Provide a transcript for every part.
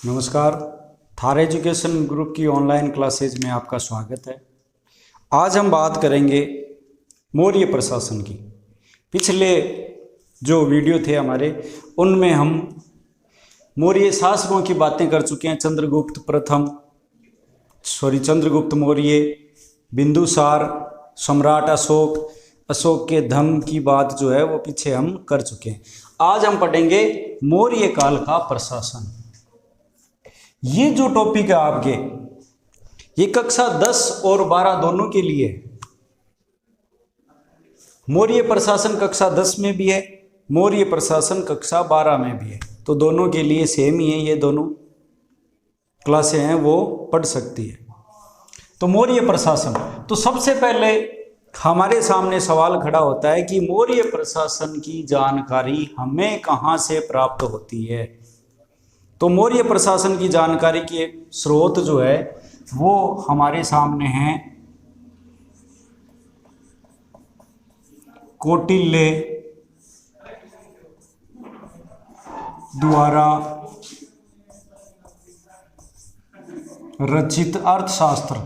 नमस्कार, Thar education group की online classes में आपका स्वागत है। आज हम बात करेंगे मौर्य प्रशासन की। पिछले जो वीडियो थे हमारे, उनमें हम मौर्य शासकों की बातें कर चुके हैं। चंद्रगुप्त मौर्य, बिंदुसार, सम्राट अशोक, अशोक के धम्म की बात जो है वो पीछे हम कर चुके हैं। आज हम पढ़ेंगे मौर्य काल का प्रशासन। ये जो टॉपिक है आपके, ये कक्षा 10 और 12 दोनों के लिए है। मौर्य प्रशासन कक्षा 10 में भी है, मौर्य प्रशासन कक्षा 12 में भी है, तो दोनों के लिए सेम ही है। ये दोनों क्लासें हैं वो पढ़ सकती है। तो मौर्य प्रशासन, तो सबसे पहले हमारे सामने सवाल खड़ा होता है कि मौर्य प्रशासन की जानकारी हमें कहाँ से प्राप्त होती है। तो मौर्य प्रशासन की जानकारी के स्रोत जो है वो हमारे सामने हैं। कौटिल्य द्वारा रचित अर्थशास्त्र,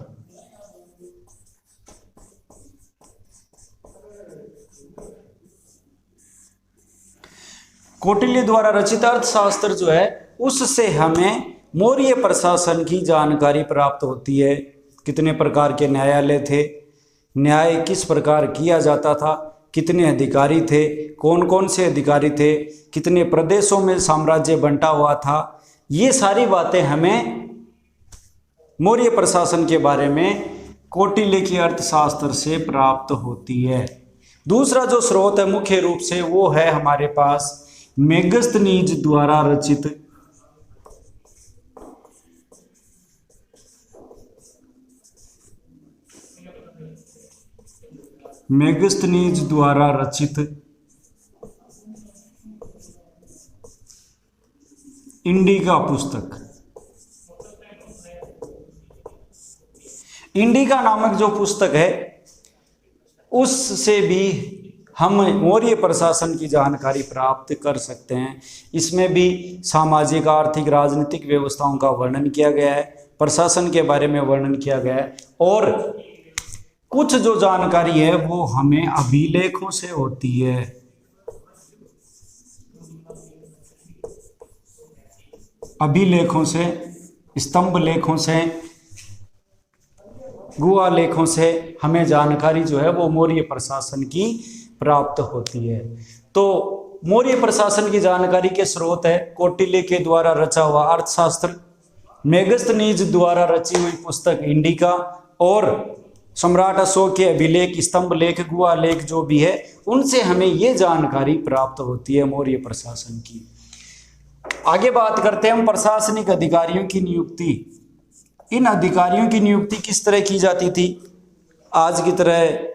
कौटिल्य द्वारा रचित अर्थशास्त्र जो है उससे हमें मौर्य प्रशासन की जानकारी प्राप्त होती है। कितने प्रकार के न्यायालय थे, न्याय किस प्रकार किया जाता था, कितने अधिकारी थे, कौन कौन से अधिकारी थे, कितने प्रदेशों में साम्राज्य बंटा हुआ था, ये सारी बातें हमें मौर्य प्रशासन के बारे में कौटिल्य की अर्थशास्त्र से प्राप्त होती है। दूसरा जो स्रोत है मुख्य रूप से वो है हमारे पास मेगस्थनीज द्वारा रचित इंडिका पुस्तक। इंडिका नामक जो पुस्तक है उससे भी हम मौर्य प्रशासन की जानकारी प्राप्त कर सकते हैं। इसमें भी सामाजिक, आर्थिक, राजनीतिक व्यवस्थाओं का वर्णन किया गया है, प्रशासन के बारे में वर्णन किया गया है, और कुछ जो जानकारी है वो हमें अभिलेखों से होती है। अभिलेखों से, स्तंभ लेखों से, गुहा लेखों से हमें जानकारी जो है वो मौर्य प्रशासन की प्राप्त होती है। तो मौर्य प्रशासन की जानकारी के स्रोत है कौटिल्य के द्वारा रचा हुआ अर्थशास्त्र, मेगस्थनीज द्वारा रची हुई पुस्तक इंडिका, और सम्राट अशोक के अभिलेख, स्तंभ लेख, गुहा लेख जो भी है, उनसे हमें ये जानकारी प्राप्त होती है मौर्य प्रशासन की। आगे बात करते हैं हम प्रशासनिक अधिकारियों की नियुक्ति। इन अधिकारियों की नियुक्ति किस तरह की जाती थी? आज की तरह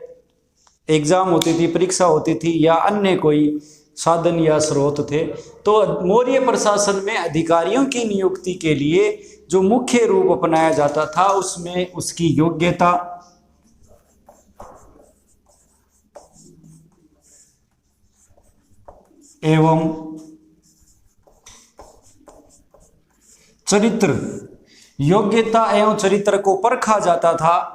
एग्जाम होती थी, परीक्षा होती थी, या अन्य कोई साधन या स्रोत थे? तो मौर्य प्रशासन में अधिकारियों की नियुक्ति के लिए जो मुख्य रूप अपनाया जाता था उसमें उसकी योग्यता, एवं चरित्र, योग्यता एवं चरित्र को परखा जाता था,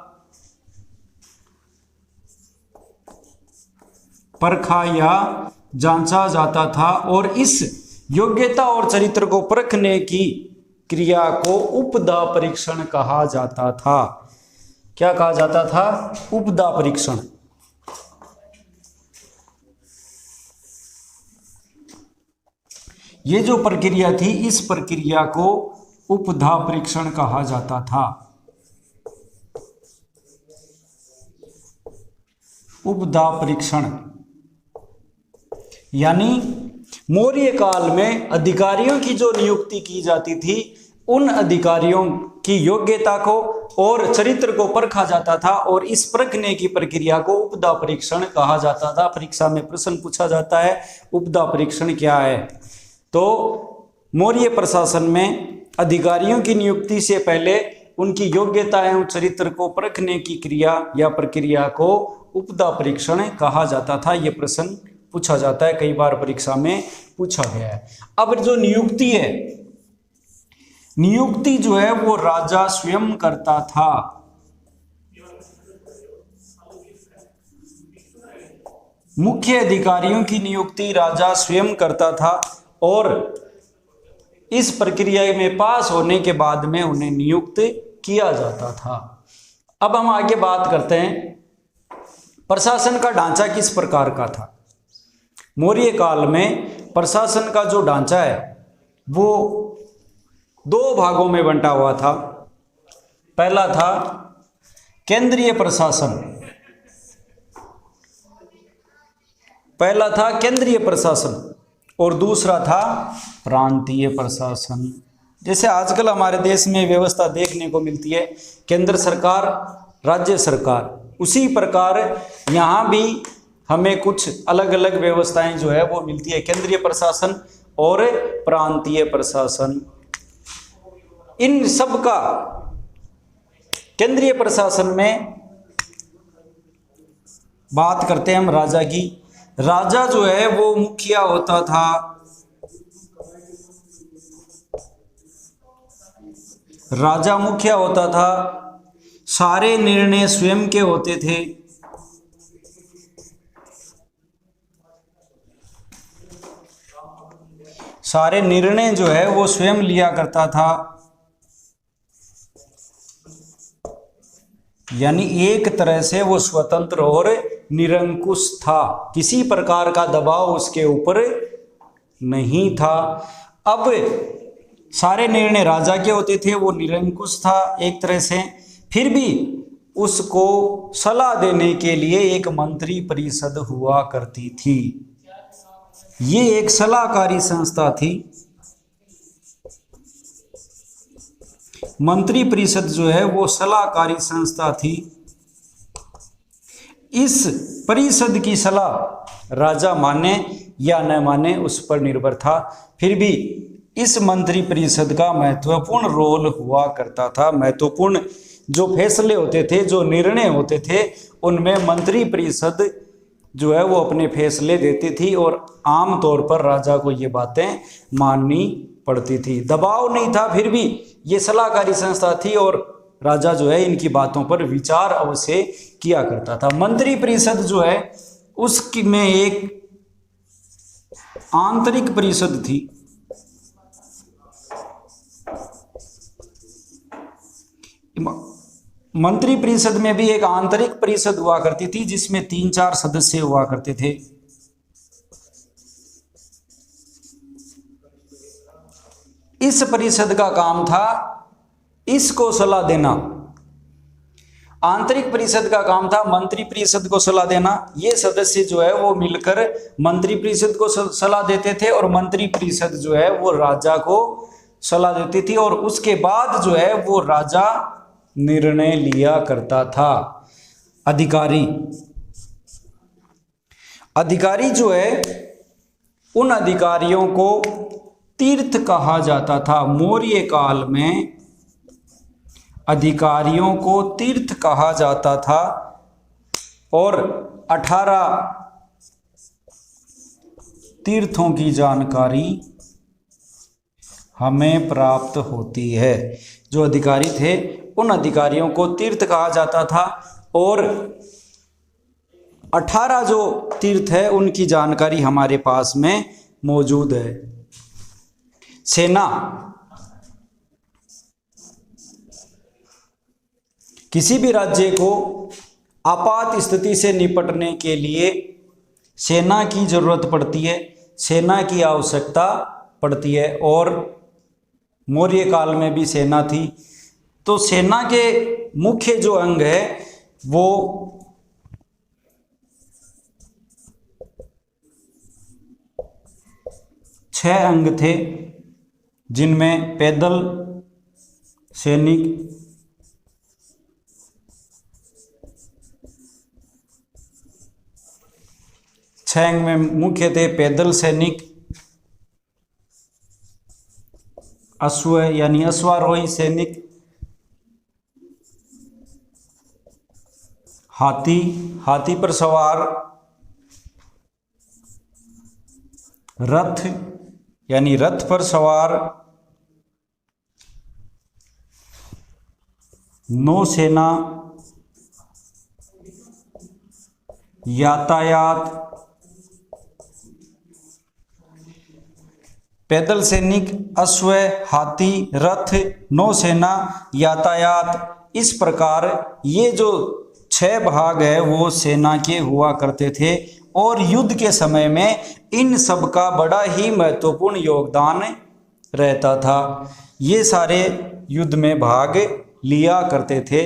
परखा या जांचा जाता था, और इस योग्यता और चरित्र को परखने की क्रिया को उपदा परीक्षण कहा जाता था। क्या कहा जाता था? उपदा परीक्षण। ये जो प्रक्रिया थी, इस प्रक्रिया को उपधा परीक्षण कहा जाता था। उपधा परीक्षण यानी मौर्य काल में अधिकारियों की जो नियुक्ति की जाती थी, उन अधिकारियों की योग्यता को और चरित्र को परखा जाता था, और इस परखने की प्रक्रिया को उपधा परीक्षण कहा जाता था। परीक्षा में प्रश्न पूछा जाता है, उपधा परीक्षण क्या है? तो मौर्य प्रशासन में अधिकारियों की नियुक्ति से पहले उनकी योग्यता एवं चरित्र को परखने की क्रिया या प्रक्रिया को उपधा परीक्षण कहा जाता था। यह प्रश्न पूछा जाता है, कई बार परीक्षा में पूछा गया है। अब जो नियुक्ति है, नियुक्ति जो है वो राजा स्वयं करता था। मुख्य अधिकारियों की नियुक्ति राजा स्वयं करता था और इस प्रक्रिया में पास होने के बाद में उन्हें नियुक्त किया जाता था। अब हम आगे बात करते हैं प्रशासन का ढांचा किस प्रकार का था। मौर्य काल में प्रशासन का जो ढांचा है वो 2 भागों में बंटा हुआ था। पहला था केंद्रीय प्रशासन, पहला था केंद्रीय प्रशासन और दूसरा था प्रांतीय प्रशासन। जैसे आजकल हमारे देश में व्यवस्था देखने को मिलती है केंद्र सरकार, राज्य सरकार, उसी प्रकार यहाँ भी हमें कुछ अलग अलग व्यवस्थाएं जो है वो मिलती है, केंद्रीय प्रशासन और प्रांतीय प्रशासन। इन सब का केंद्रीय प्रशासन में बात करते हैं हम राजा की। राजा जो है वो मुखिया होता था, राजा मुखिया होता था, सारे निर्णय स्वयं के होते थे। सारे निर्णय जो है वो स्वयं लिया करता था, यानी एक तरह से वो स्वतंत्र और निरंकुश था, किसी प्रकार का दबाव उसके ऊपर नहीं था। अब सारे निर्णय राजा के होते थे, वो निरंकुश था एक तरह से, फिर भी उसको सलाह देने के लिए एक मंत्री परिषद हुआ करती थी। ये एक सलाहकारी संस्था थी। मंत्री परिषद जो है वो सलाहकारी संस्था थी। इस परिषद की सलाह राजा माने या न माने उस पर निर्भर था, फिर भी इस मंत्री परिषद का महत्वपूर्ण रोल हुआ करता था। महत्वपूर्ण जो फैसले होते थे, जो निर्णय होते थे, उनमें मंत्री परिषद जो है वो अपने फैसले देती थी और आम तौर पर राजा को ये बातें माननी पड़ती थी। दबाव नहीं था, फिर भी ये सलाहकारी संस्था थी और राजा जो है इनकी बातों पर विचार अवश्य किया करता था। मंत्री परिषद जो है उसकी में एक आंतरिक परिषद थी। मंत्री परिषद में भी एक आंतरिक परिषद हुआ करती थी जिसमें 3-4 सदस्य हुआ करते थे। इस परिषद का काम था इसको सलाह देना। आंतरिक परिषद का काम था मंत्री परिषद को सलाह देना। ये सदस्य जो है वो मिलकर मंत्री परिषद को सलाह देते थे और मंत्री परिषद जो है वो राजा को सलाह देती थी और उसके बाद जो है वो राजा निर्णय लिया करता था। अधिकारी जो है उन अधिकारियों को तीर्थ कहा जाता था। मौर्य काल में अधिकारियों को तीर्थ कहा जाता था और 18 तीर्थों की जानकारी हमें प्राप्त होती है। जो अधिकारी थे उन अधिकारियों को तीर्थ कहा जाता था और 18 जो तीर्थ है उनकी जानकारी हमारे पास में मौजूद है। सेना, किसी भी राज्य को आपात स्थिति से निपटने के लिए सेना की जरूरत पड़ती है, सेना की आवश्यकता पड़ती है और मौर्य काल में भी सेना थी। तो सेना के मुख्य जो अंग है वो छह अंग थे, जिनमें पैदल सैनिक, छह अंग में मुख्य थे पैदल सैनिक, अश्व यानी अश्वारोही सैनिक, हाथी, हाथी पर सवार रथ यानी रथ पर सवार नौसेना, यातायात, पैदल सैनिक, अश्व, हाथी, रथ, नौसेना, यातायात, इस प्रकार ये जो 6 भाग है वो सेना के हुआ करते थे। और युद्ध के समय में इन सब का बड़ा ही महत्वपूर्ण योगदान रहता था। ये सारे युद्ध में भाग लिया करते थे।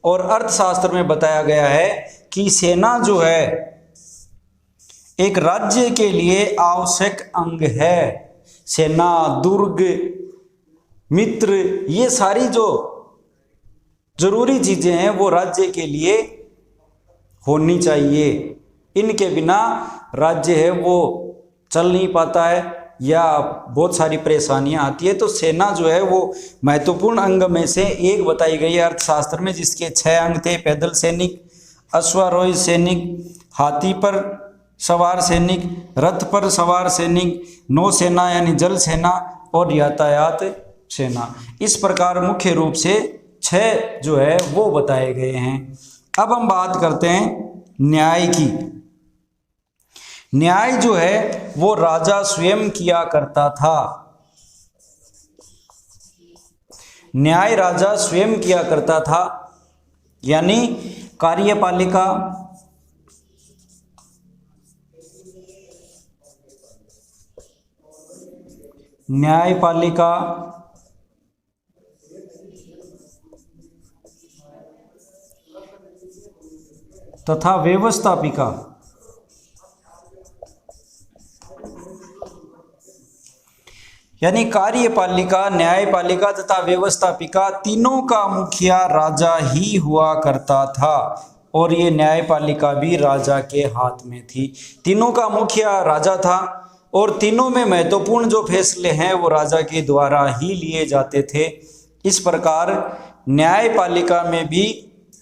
और अर्थशास्त्र में बताया गया है कि सेना जो है एक राज्य के लिए आवश्यक अंग है। सेना, दुर्ग, मित्र, ये सारी जो जरूरी चीजें हैं वो राज्य के लिए होनी चाहिए। इनके बिना राज्य है वो चल नहीं पाता है या बहुत सारी परेशानियां आती है। तो सेना जो है वो महत्वपूर्ण अंग में से एक बताई गई है अर्थशास्त्र में, जिसके 6 अंग थे। पैदल सैनिक, अश्वारोही सैनिक, हाथी पर सवार सैनिक, रथ पर सवार सैनिक, नौसेना यानी जल सेना और यातायात सेना। इस प्रकार मुख्य रूप से 6 जो है वो बताए गए हैं। अब हम बात करते हैं न्याय की। न्याय जो है वो राजा स्वयं किया करता था। न्याय राजा स्वयं किया करता था, यानी कार्यपालिका, न्यायपालिका, तथा व्यवस्थापिका यानी कार्यपालिका, न्यायपालिका तथा व्यवस्थापिका, तीनों का मुखिया राजा ही हुआ करता था। और ये न्यायपालिका भी राजा के हाथ में थी। तीनों का मुखिया राजा था और तीनों में महत्वपूर्ण जो फैसले हैं वो राजा के द्वारा ही लिए जाते थे। इस प्रकार न्यायपालिका में भी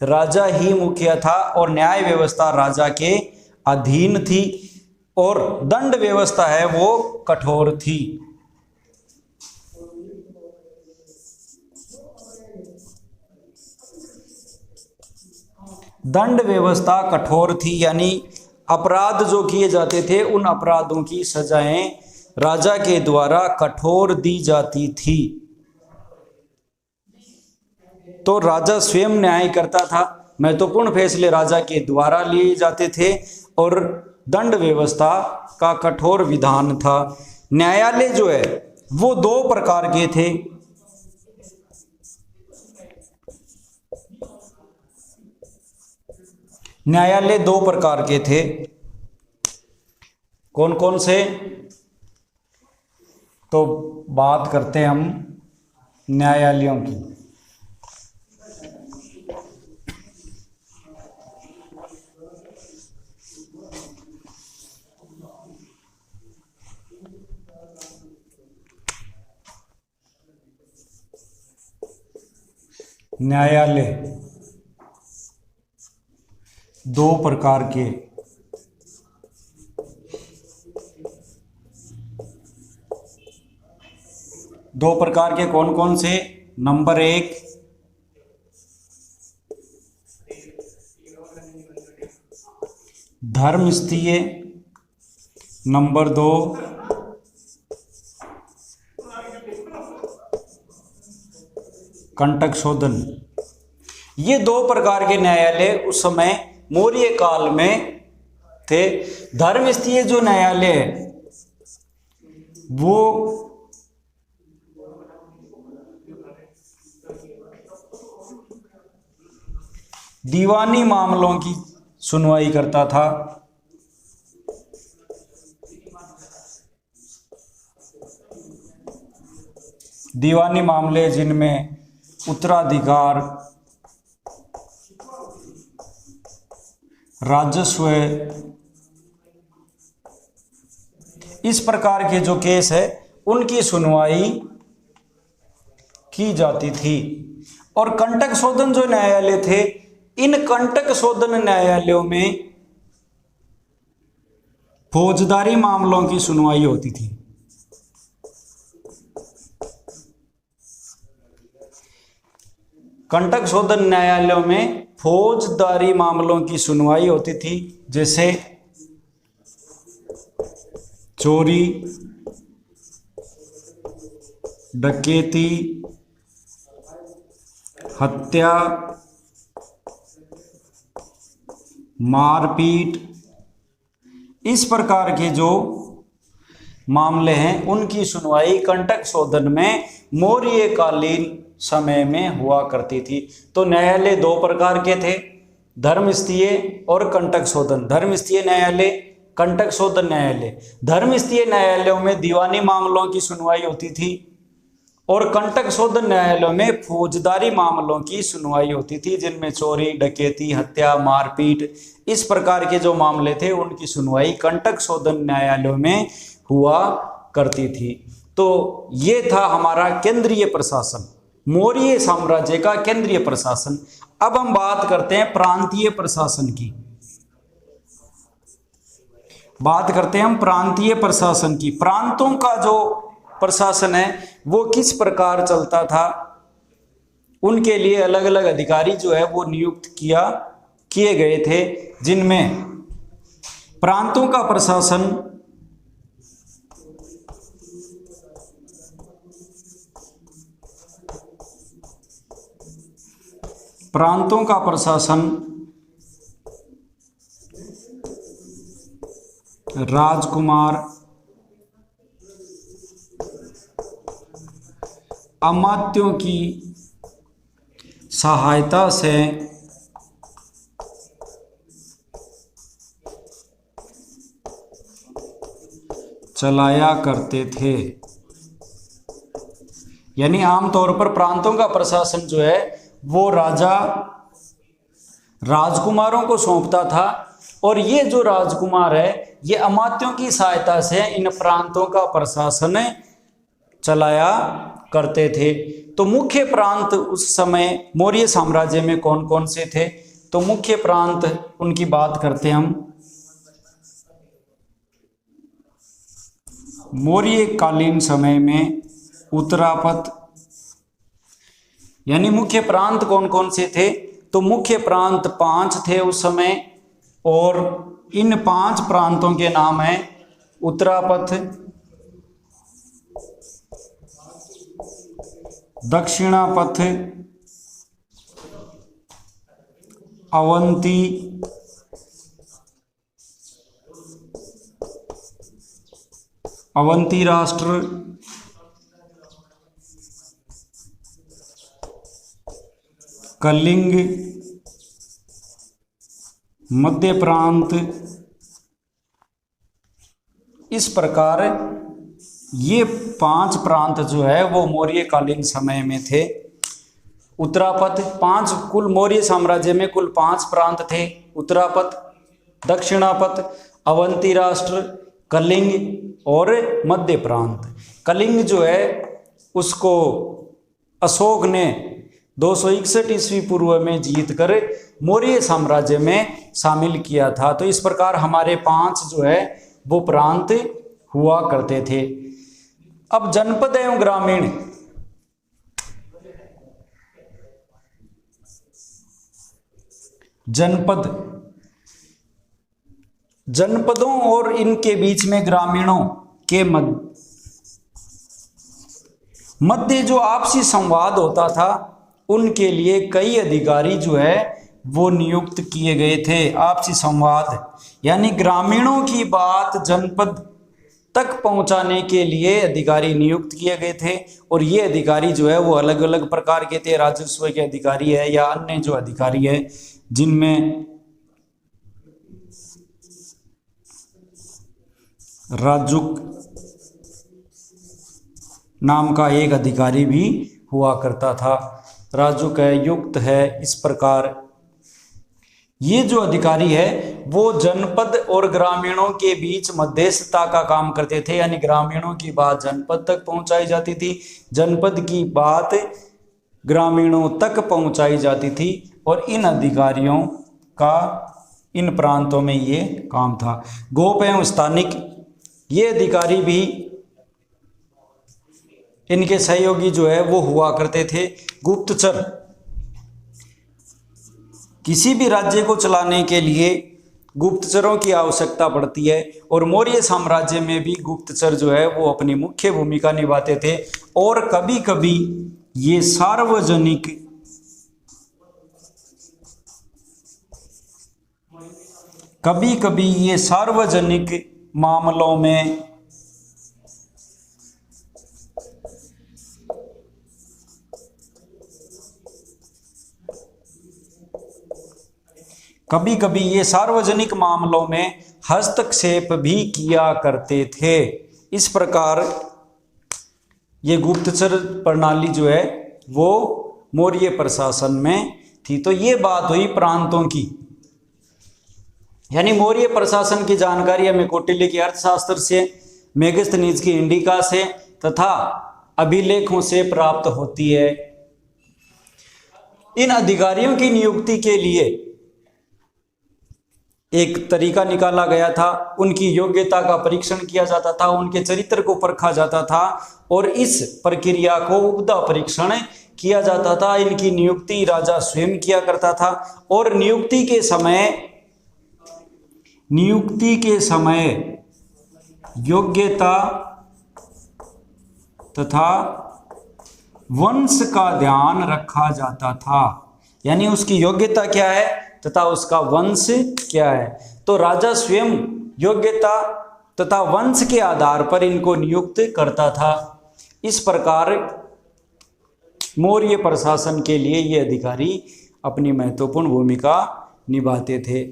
राजा ही मुखिया था और न्याय व्यवस्था राजा के अधीन थी और दंड व्यवस्था है वो कठोर थी। दंड व्यवस्था कठोर थी, यानी अपराध जो किए जाते थे उन अपराधों की सजाएं राजा के द्वारा कठोर दी जाती थी। तो राजा स्वयं न्याय करता था, महत्वपूर्ण फैसले राजा के द्वारा लिए जाते थे और दंड व्यवस्था का कठोर विधान था। न्यायालय जो है वो 2 प्रकार के थे। न्यायालय 2 प्रकार के थे। कौन कौन से? तो बात करते हैं हम न्यायालयों की। न्यायालय 2 प्रकार के। दो प्रकार के कौन कौन से? नंबर 1 धर्मस्थीय, नंबर 2 कंटक शोधन। ये 2 प्रकार के न्यायालय उस समय मौर्य काल में थे। धर्मस्थीय जो न्यायालय है वो दीवानी मामलों की सुनवाई करता था। दीवानी मामले जिनमें उत्तराधिकार, राजस्व, इस प्रकार के जो केस है उनकी सुनवाई की जाती थी। और कंटक शोधन जो न्यायालय थे, इन कंटक शोधन न्यायालयों में फौजदारी मामलों की सुनवाई होती थी। कंटक शोधन न्यायालयों में फौजदारी मामलों की सुनवाई होती थी, जैसे चोरी, डकैती, हत्या, मारपीट, इस प्रकार के जो मामले हैं उनकी सुनवाई कंटक शोधन में मौर्यकालीन समय में हुआ करती थी। तो न्यायालय दो प्रकार के थे, धर्मस्थीय और कंटक शोधन। धर्मस्थीय न्यायालय, कंटक शोधन न्यायालय। धर्मस्थीय न्यायालयों में दीवानी मामलों की सुनवाई होती थी और कंटक शोधन न्यायालयों में फौजदारी मामलों की सुनवाई होती थी, जिनमें चोरी, डकैती, हत्या, मारपीट, इस प्रकार के जो मामले थे उनकी सुनवाई कंटक शोधन न्यायालयों में हुआ करती थी। तो ये था हमारा केंद्रीय प्रशासन, मौर्य साम्राज्य का केंद्रीय प्रशासन। अब हम बात करते हैं प्रांतीय प्रशासन की। बात करते हैं हम प्रांतीय प्रशासन की। प्रांतों का जो प्रशासन है वो किस प्रकार चलता था, उनके लिए अलग अलग अधिकारी जो है वो नियुक्त किए गए थे, जिनमें प्रांतों का प्रशासन राजकुमार, अमात्यों की सहायता से चलाया करते थे। यानी आमतौर पर प्रांतों का प्रशासन जो है वो राजा राजकुमारों को सौंपता था, और ये जो राजकुमार है ये अमात्यों की सहायता से इन प्रांतों का प्रशासन चलाया करते थे। तो मुख्य प्रांत उस समय मौर्य साम्राज्य में कौन कौन से थे, तो मुख्य प्रांत उनकी बात करते हैं हम। मौर्य कालीन समय में उत्तरापथ, यानी मुख्य प्रांत कौन कौन से थे, तो मुख्य प्रांत 5 थे उस समय, और इन 5 प्रांतों के नाम हैं उत्तरापथ, दक्षिणापथ, अवंती, अवंती राष्ट्र, कलिंग, मध्य प्रांत। इस प्रकार ये 5 प्रांत जो है वो मौर्य कालीन समय में थे। उत्तरापथ, 5 कुल मौर्य साम्राज्य में कुल 5 प्रांत थे। उत्तरापथ, दक्षिणापथ, अवंती राष्ट्र, कलिंग और मध्य प्रांत। कलिंग जो है उसको अशोक ने 261 ईस्वी पूर्व में जीतकर मौर्य साम्राज्य में शामिल किया था। तो इस प्रकार हमारे 5 जो है वो प्रांत हुआ करते थे। अब जनपद एवं ग्रामीण, जनपदों और इनके बीच में ग्रामीणों के मध्य जो आपसी संवाद होता था, उनके लिए कई अधिकारी जो है वो नियुक्त किए गए थे। आपसी संवाद यानी ग्रामीणों की बात जनपद तक पहुंचाने के लिए अधिकारी नियुक्त किए गए थे, और ये अधिकारी जो है वो अलग अलग प्रकार के थे। राजस्व के अधिकारी है या अन्य जो अधिकारी है, जिनमें राजुक नाम का एक अधिकारी भी हुआ करता था। राजुक है, युक्त है, इस प्रकार ये जो अधिकारी है वो जनपद और ग्रामीणों के बीच मध्यस्थता का काम करते थे। यानी ग्रामीणों की बात जनपद तक पहुंचाई जाती थी, जनपद की बात ग्रामीणों तक पहुंचाई जाती थी, और इन अधिकारियों का इन प्रांतों में ये काम था। गोप एवं स्थानिक ये अधिकारी भी इनके सहयोगी जो है वो हुआ करते थे। गुप्तचर किसी भी राज्य को चलाने के लिए गुप्तचरों की आवश्यकता पड़ती है और मौर्य साम्राज्य में भी गुप्तचर जो है वो अपनी मुख्य भूमिका निभाते थे और कभी कभी ये सार्वजनिक मामलों में हस्तक्षेप भी किया करते थे। इस प्रकार ये गुप्तचर प्रणाली जो है वो मौर्य प्रशासन में थी। तो ये बात हुई प्रांतों की, यानी मौर्य प्रशासन की जानकारी हमें कौटिल्य के अर्थशास्त्र से, मेगस्थनीज की इंडिका से तथा अभिलेखों से प्राप्त होती है। इन अधिकारियों की नियुक्ति के लिए एक तरीका निकाला गया था, उनकी योग्यता का परीक्षण किया जाता था, उनके चरित्र को परखा जाता था और इस प्रक्रिया को उपदा परीक्षण किया जाता था। इनकी नियुक्ति राजा स्वयं किया करता था और नियुक्ति के समय योग्यता तथा वंश का ध्यान रखा जाता था, यानी उसकी योग्यता क्या है तथा उसका वंश क्या है। तो राजा स्वयं योग्यता तथा वंश के आधार पर इनको नियुक्त करता था। इस प्रकार मौर्य प्रशासन के लिए ये अधिकारी अपनी महत्वपूर्ण भूमिका निभाते थे।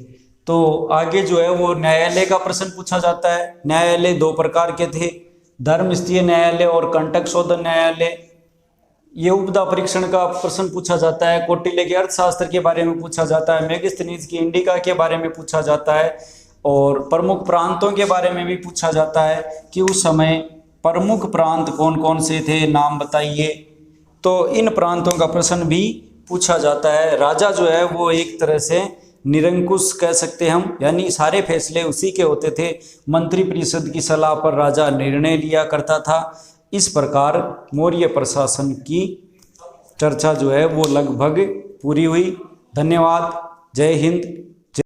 तो आगे जो है वो न्यायालय का प्रश्न पूछा जाता है। न्यायालय दो प्रकार के थे, धर्मस्थीय न्यायालय और कंटक शोधन न्यायालय। ये उपदा परीक्षण का प्रश्न पूछा जाता है। कौटिल्य के अर्थशास्त्र के बारे में पूछा जाता है, मेगस्थनीज की इंडिका के बारे में पूछा जाता है और प्रमुख प्रांतों के बारे में भी पूछा जाता है कि उस समय प्रमुख प्रांत कौन कौन से थे, नाम बताइए। तो इन प्रांतों का प्रश्न भी पूछा जाता है। राजा जो है वो एक तरह से निरंकुश कह सकते हैं हम, यानी सारे फैसले उसी के होते थे। मंत्री परिषद की सलाह पर राजा निर्णय लिया करता था। इस प्रकार मौर्य प्रशासन की चर्चा जो है वो लगभग पूरी हुई। धन्यवाद। जय हिंद।